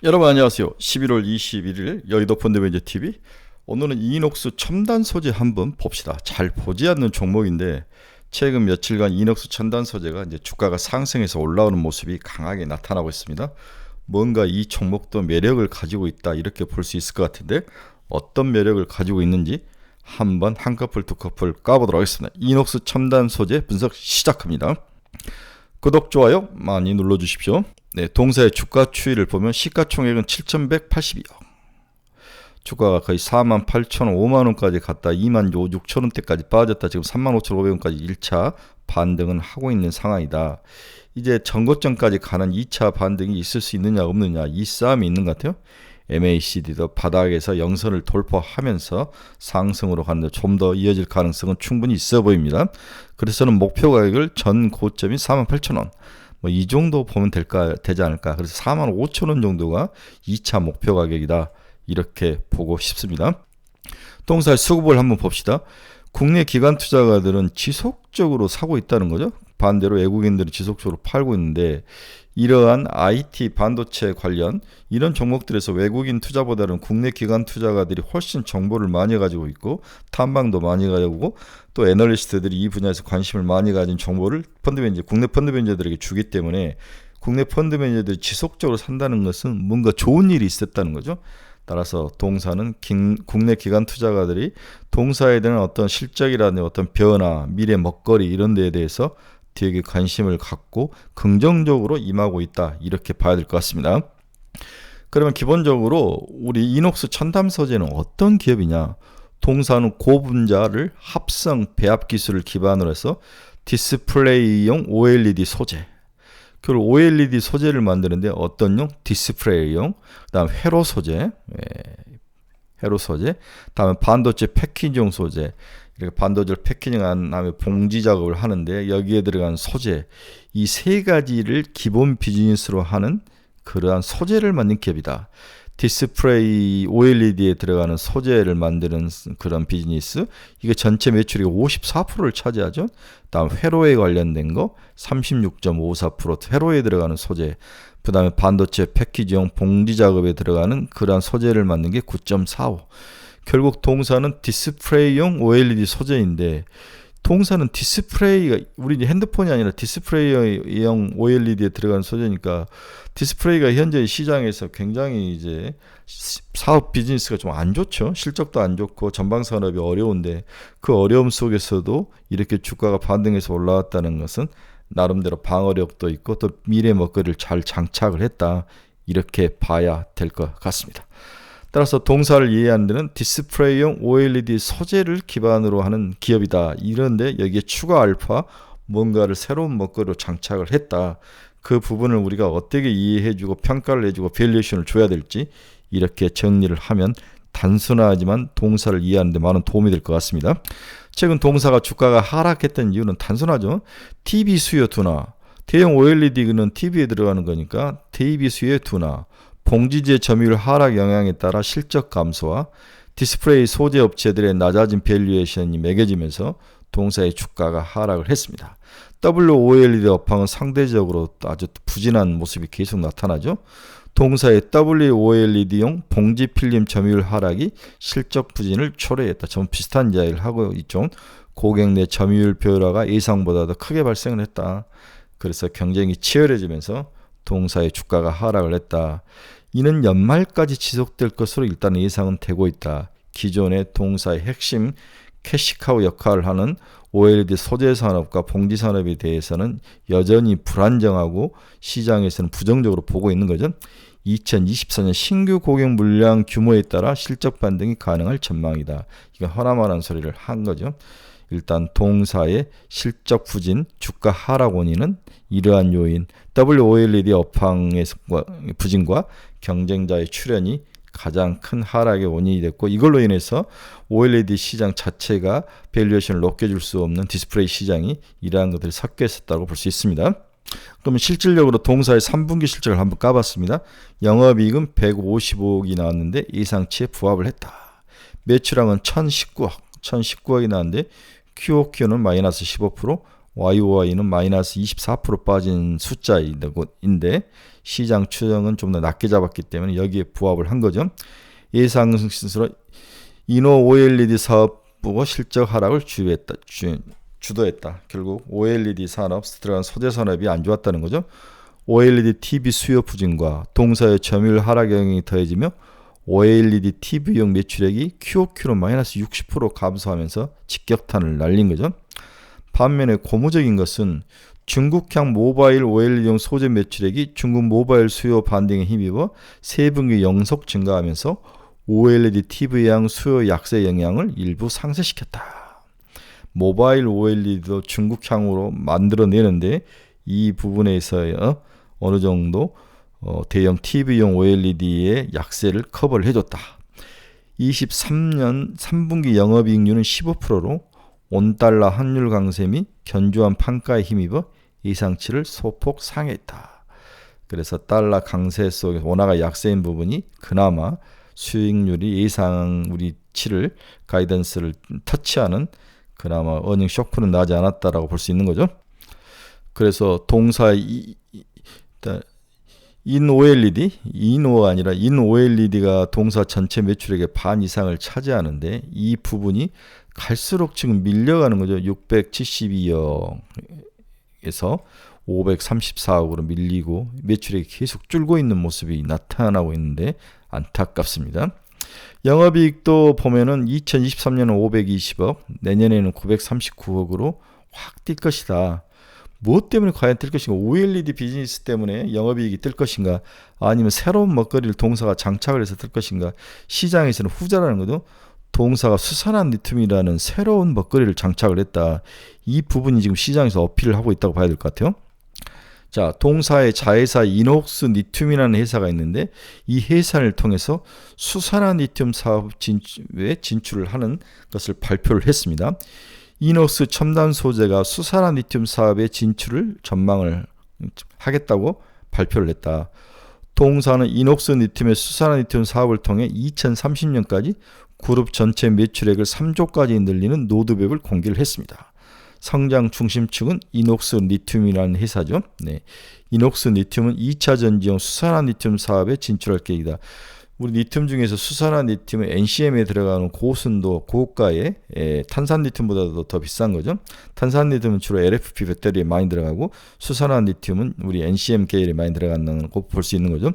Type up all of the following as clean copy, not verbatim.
여러분 안녕하세요. 11월 21일 여의도 펀드매니저TV. 오늘은 이녹스 첨단 소재 한번 봅시다. 잘 보지 않는 종목인데 최근 며칠간 이녹스 첨단 소재가 이제 주가가 상승해서 올라오는 모습이 강하게 나타나고 있습니다. 뭔가 이 종목도 매력을 가지고 있다 이렇게 볼 수 있을 것 같은데 어떤 매력을 가지고 있는지 한번 한 커플 두 커플 까보도록 하겠습니다. 이녹스 첨단 소재 분석 시작합니다. 구독, 좋아요 많이 눌러주십시오. 네, 동사의 주가 추이를 보면 시가총액은 7,182억. 주가가 거의 48,000원, 5만원까지 갔다 26,000원대까지 빠졌다. 지금 35,500원까지 1차 반등은 하고 있는 상황이다. 이제 전고점까지 가는 2차 반등이 있을 수 있느냐 없느냐 이 싸움이 있는 것 같아요. MACD도 바닥에서 영선을 돌파하면서 상승으로 가는데 좀 더 이어질 가능성은 충분히 있어 보입니다. 그래서 저는 목표 가격을 전 고점이 48,000원 이 정도 보면 되지 않을까. 그래서 45,000원 정도가 2차 목표 가격이다 이렇게 보고 싶습니다. 동사의 수급을 한번 봅시다. 국내 기관 투자가들은 지속적으로 사고 있다는 거죠. 반대로 외국인들이 지속적으로 팔고 있는데 이러한 IT 반도체 관련 이런 종목들에서 외국인 투자보다는 국내 기관 투자가들이 훨씬 정보를 많이 가지고 있고 탐방도 많이 가지고 또 애널리스트들이 이 분야에서 관심을 많이 가진 정보를 국내 펀드 매니저들에게 주기 때문에 국내 펀드 매니저들이 지속적으로 산다는 것은 뭔가 좋은 일이 있었다는 거죠. 따라서 동사는 국내 기관 투자가들이 동사에 대한 어떤 실적이라든지 어떤 변화, 미래 먹거리 이런 데에 대해서 되게 관심을 갖고 긍정적으로 임하고 있다 이렇게 봐야 될 것 같습니다. 그러면 기본적으로 우리 이녹스 첨단 소재는 어떤 기업이냐? 동사는 고분자를 합성 배합 기술을 기반으로 해서 디스플레이용 OLED 소재, 그 OLED 소재를 만드는데 어떤 용? 디스플레이용, 그다음 회로 소재, 회로 소재, 다음에 반도체 패키지용 소재. 이렇게 반도체를 패키징한 다음에 봉지 작업을 하는데 여기에 들어간 소재, 이 세 가지를 기본 비즈니스로 하는 그러한 소재를 만든 기업이다. 디스플레이 OLED에 들어가는 소재를 만드는 그런 비즈니스, 이게 전체 매출이 54%를 차지하죠. 다음 회로에 관련된 거 36.54%, 회로에 들어가는 소재, 그 다음에 반도체 패키지용 봉지 작업에 들어가는 그러한 소재를 만든 게 9.45. 결국 동사는 디스플레이용 OLED 소재인데 동사는 디스플레이가 우리 이제 핸드폰이 아니라 디스플레이용 OLED에 들어가는 소재니까 디스플레이가 현재 시장에서 굉장히 이제 사업 비즈니스가 좀 안 좋죠. 실적도 안 좋고 전방 산업이 어려운데 그 어려움 속에서도 이렇게 주가가 반등해서 올라왔다는 것은 나름대로 방어력도 있고 또 미래 먹거리를 잘 장착을 했다 이렇게 봐야 될 것 같습니다. 따라서 동사를 이해하는 데는 디스플레이용 OLED 소재를 기반으로 하는 기업이다. 이런데 여기에 추가 알파 뭔가를 새로운 먹거리로 장착을 했다. 그 부분을 우리가 어떻게 이해해주고 평가를 해주고 밸류에이션을 줘야 될지 이렇게 정리를 하면 단순하지만 동사를 이해하는 데 많은 도움이 될 것 같습니다. 최근 동사가 주가가 하락했던 이유는 단순하죠. TV 수요 둔화. 대형 OLED는 TV에 들어가는 거니까 TV 수요의 둔화. 봉지재 점유율 하락 영향에 따라 실적 감소와 디스플레이 소재 업체들의 낮아진 밸류에이션이 매겨지면서 동사의 주가가 하락을 했습니다. WOLED 업황은 상대적으로 아주 부진한 모습이 계속 나타나죠. 동사의 WOLED용 봉지 필름 점유율 하락이 실적 부진을 초래했다. 좀 비슷한 이야기를 하고 있죠. 고객 내 점유율 변화가 예상보다 더 크게 발생을 했다. 그래서 경쟁이 치열해지면서 동사의 주가가 하락을 했다. 이는 연말까지 지속될 것으로 일단 예상은 되고 있다. 기존의 동사의 핵심 캐시카우 역할을 하는 OLED 소재 산업과 봉지 산업에 대해서는 여전히 불안정하고 시장에서는 부정적으로 보고 있는 거죠. 2024년 신규 고객 물량 규모에 따라 실적 반등이 가능할 전망이다. 이건 허나만한 소리를 한 거죠. 일단 동사의 실적 부진, 주가 하락 원인은 이러한 요인, WOLED 업황의 부진과 경쟁자의 출현이 가장 큰 하락의 원인이 됐고 이걸로 인해서 OLED 시장 자체가 밸류에이션을 높게 줄 수 없는 디스플레이 시장이 이러한 것들이 섞여 있었다고 볼 수 있습니다. 그러면 실질적으로 동사의 3분기 실적을 한번 까봤습니다. 영업이익은 155억이 나왔는데 예상치에 부합을 했다. 매출액은 1019억이 나왔는데 QOQ는 마이너스 15%, YOY는 마이너스 24% 빠진 숫자인데 시장 추정은 좀 더 낮게 잡았기 때문에 여기에 부합을 한 거죠. 예상스로 이노 OLED 사업부가 실적 하락을 주도했다. 결국 OLED 산업 들어간 소재 산업이 안 좋았다는 거죠. OLED TV 수요 부진과 동사의 점유율 하락 영향이 더해지며 OLED TV용 매출액이 QOQ로 마이너스 60% 감소하면서 직격탄을 날린 거죠. 반면에 고무적인 것은 중국향 모바일 OLED용 소재 매출액이 중국 모바일 수요 반등에 힘입어 3분기 영속 증가하면서 OLED TV향 수요 약세 영향을 일부 상쇄시켰다. 모바일 OLED도 중국향으로 만들어내는데 이 부분에 있어서 어느 정도 대형 TV용 OLED의 약세를 커버를 해줬다. 23년 3분기 영업이익률은 15%로 원달러 환율 강세 및 견조한 판가에 힘입어 예상치를 소폭 상회했다. 그래서 달러 강세 속에서 원화가 약세인 부분이 그나마 수익률이 예상 우리치를 가이던스를 터치하는 그나마 어닝 쇼크는 나지 않았다라고 볼 수 있는 거죠. 그래서 동사 인 OLED가 동사 전체 매출액의 반 이상을 차지하는데 이 부분이 갈수록 지금 밀려가는 거죠. 672억에서 534억으로 밀리고 매출액이 계속 줄고 있는 모습이 나타나고 있는데 안타깝습니다. 영업이익도 보면은 2023년은 520억, 내년에는 939억으로 확 뛸 것이다. 무엇 때문에 과연 뜰 것인가? OLED 비즈니스 때문에 영업이익이 뜰 것인가? 아니면 새로운 먹거리를 동사가 장착을 해서 뜰 것인가? 시장에서는 후자라는 것도 동사가 수산화 리튬이라는 새로운 먹거리를 장착을 했다. 이 부분이 지금 시장에서 어필을 하고 있다고 봐야 될 것 같아요. 자, 동사의 자회사 이녹스 리튬이라는 회사가 있는데 이 회사를 통해서 수산화 리튬 사업 진출에 진출을 하는 것을 발표를 했습니다. 이녹스 첨단 소재가 수산화 리튬 사업에 진출을 전망을 하겠다고 발표를 했다. 동사는 이녹스 리튬의 수산화 리튬 사업을 통해 2030년까지 그룹 전체 매출액을 3조까지 늘리는 로드맵을 공개를 했습니다. 성장 중심축은 이녹스 리튬이라는 회사죠. 네. 이녹스 리튬은 2차 전지용 수산화 리튬 사업에 진출할 계획이다. 우리 리튬 중에서 수산화 리튬은 NCM에 들어가는 고순도 고가의 탄산 리튬보다도 더 비싼 거죠. 탄산 리튬은 주로 LFP 배터리에 많이 들어가고 수산화 리튬은 우리 NCM 계열에 많이 들어간다는 거 볼 수 있는 거죠.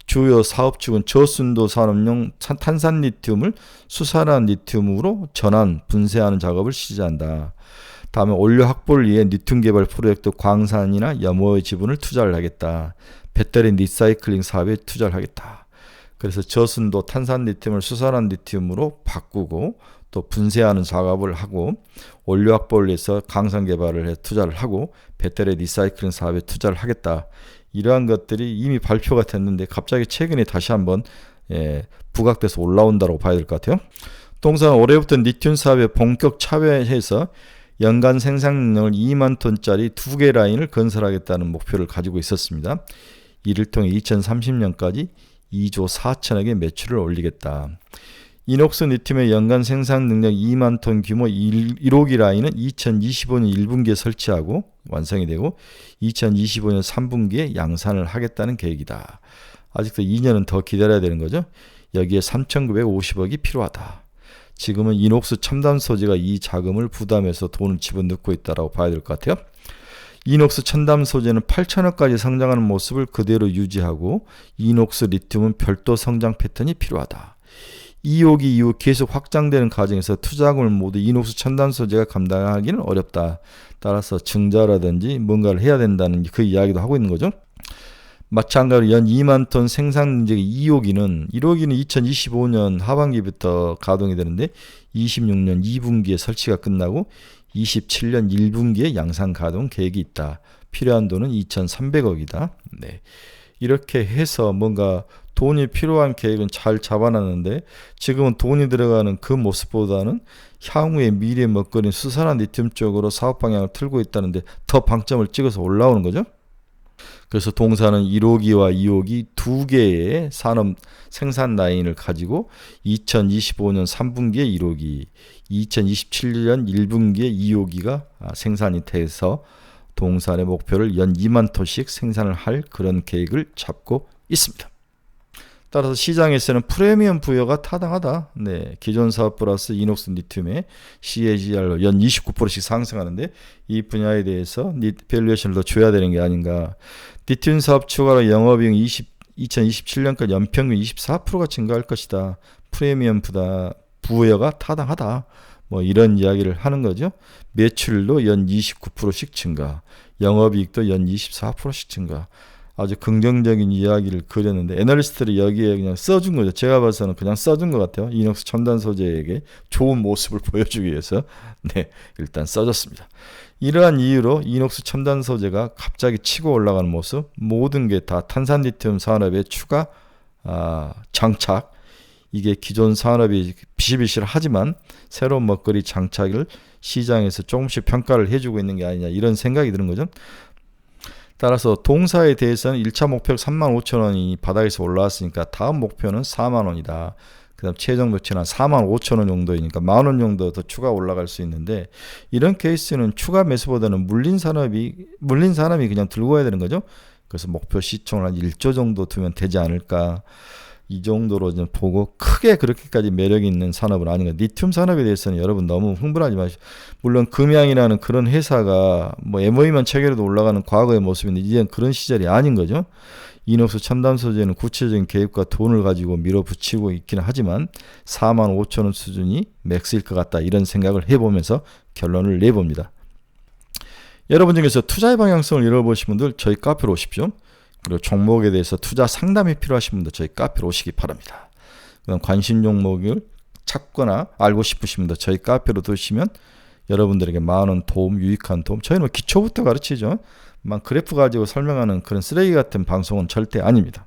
주요 사업축은 저순도 산업용 탄산 리튬을 수산화 리튬으로 전환, 분쇄하는 작업을 시작한다. 다음에 원료 확보를 위해 리튬 개발 프로젝트 광산이나 염호의 지분을 투자를 하겠다. 배터리 리사이클링 사업에 투자를 하겠다. 그래서 저순도 탄산 리튬을 수산화 리튬으로 바꾸고 또 분쇄하는 작업을 하고 원료 확보를 위해서 강산 개발을 해 투자를 하고 배터리 리사이클링 사업에 투자를 하겠다. 이러한 것들이 이미 발표가 됐는데 갑자기 최근에 다시 한번 부각돼서 올라온다고 봐야 될 것 같아요. 동사는 올해부터 리튬 사업에 본격 참여해서 연간 생산 능력을 2만 톤짜리 2개 라인을 건설하겠다는 목표를 가지고 있었습니다. 이를 통해 2030년까지 2조 4천억의 매출을 올리겠다. 이녹스 리튬의 연간 생산 능력 2만 톤 규모 1호기 라인은 2025년 1분기에 설치하고 완성이 되고 2025년 3분기에 양산을 하겠다는 계획이다. 아직도 2년은 더 기다려야 되는 거죠. 여기에 3,950억이 필요하다. 지금은 이녹스 첨단 소재가 이 자금을 부담해서 돈을 집어넣고 있다고 봐야 될 것 같아요. 이녹스 첨단 소재는 8천억까지 성장하는 모습을 그대로 유지하고 이녹스 리튬은 별도 성장 패턴이 필요하다. 2호기 이후 계속 확장되는 과정에서 투자금을 모두 이녹스 첨단 소재가 감당하기는 어렵다. 따라서 증자라든지 뭔가를 해야 된다는 그 이야기도 하고 있는 거죠. 마찬가지로 연 2만 톤 생산 능력의 2호기는 1호기는 2025년 하반기부터 가동이 되는데 26년 2분기에 설치가 끝나고 27년 1분기에 양산 가동 계획이 있다. 필요한 돈은 2,300억이다. 네. 이렇게 해서 뭔가 돈이 필요한 계획은 잘 잡아놨는데 지금은 돈이 들어가는 그 모습보다는 향후의 미래 먹거리인 수산화 리튬 쪽으로 사업 방향을 틀고 있다는데 더 방점을 찍어서 올라오는 거죠. 그래서 동사는 1호기와 2호기 두 개의 산업 생산 라인을 가지고 2025년 3분기에 1호기, 2027년 1분기에 2호기가 생산이 돼서 동산의 목표를 연 2만 톤씩 생산을 할 그런 계획을 잡고 있습니다. 따라서 시장에서는 프리미엄 부여가 타당하다. 네, 기존 사업 플러스 이녹스 리튬의 CAGR로 연 29%씩 상승하는데 이 분야에 대해서 밸류에이션을 더 줘야 되는 게 아닌가. 리튬 사업 추가로 영업이익 2027년까지 연평균 24%가 증가할 것이다. 프리미엄 부여가 타당하다. 뭐 이런 이야기를 하는 거죠. 매출도 연 29%씩 증가, 영업이익도 연 24%씩 증가. 아주 긍정적인 이야기를 그렸는데 애널리스트들이 여기에 그냥 써준 거죠. 제가 봐서는 그냥 써준 것 같아요. 이녹스 첨단 소재에게 좋은 모습을 보여주기 위해서 일단 써줬습니다. 이러한 이유로 이녹스 첨단 소재가 갑자기 치고 올라가는 모습, 모든 게 다 탄산 리튬 산업의 추가 장착, 이게 기존 산업이 비실비실하지만 새로운 먹거리 장착을 시장에서 조금씩 평가를 해주고 있는 게 아니냐 이런 생각이 드는 거죠. 따라서 동사에 대해서는 1차 목표 35,000원이 바닥에서 올라왔으니까 다음 목표는 4만원이다. 그 다음 최종 목표는 45,000원 정도이니까 만원 정도 더 추가 올라갈 수 있는데 이런 케이스는 추가 매수보다는 물린 사람이 그냥 들고 가야 되는 거죠. 그래서 목표 시총을 한 1조 정도 두면 되지 않을까. 이 정도로 좀 보고 크게 그렇게까지 매력이 있는 산업은 아닌 것. 리튬 산업에 대해서는 여러분 너무 흥분하지 마시고, 물론 금양이라는 그런 회사가 뭐 MOE만 체결해도 올라가는 과거의 모습인데 이제는 그런 시절이 아닌 거죠. 이녹스 첨단 소재는 구체적인 계획과 돈을 가지고 밀어붙이고 있기는 하지만 45,000원 수준이 맥스일 것 같다 이런 생각을 해보면서 결론을 내봅니다. 여러분 중에서 투자의 방향성을 잃어보신 분들 저희 카페로 오십시오. 그리고 종목에 대해서 투자 상담이 필요하신 분들 저희 카페로 오시기 바랍니다. 그럼 관심 종목을 찾거나 알고 싶으신 분들 저희 카페로 드시면 여러분들에게 많은 도움, 유익한 도움. 저희는 기초부터 가르치죠. 막 그래프 가지고 설명하는 그런 쓰레기 같은 방송은 절대 아닙니다.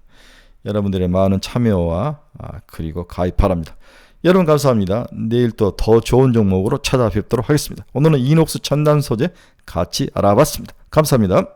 여러분들의 많은 참여와 그리고 가입 바랍니다. 여러분 감사합니다. 내일 또 더 좋은 종목으로 찾아뵙도록 하겠습니다. 오늘은 이녹스 첨단 소재 같이 알아봤습니다. 감사합니다.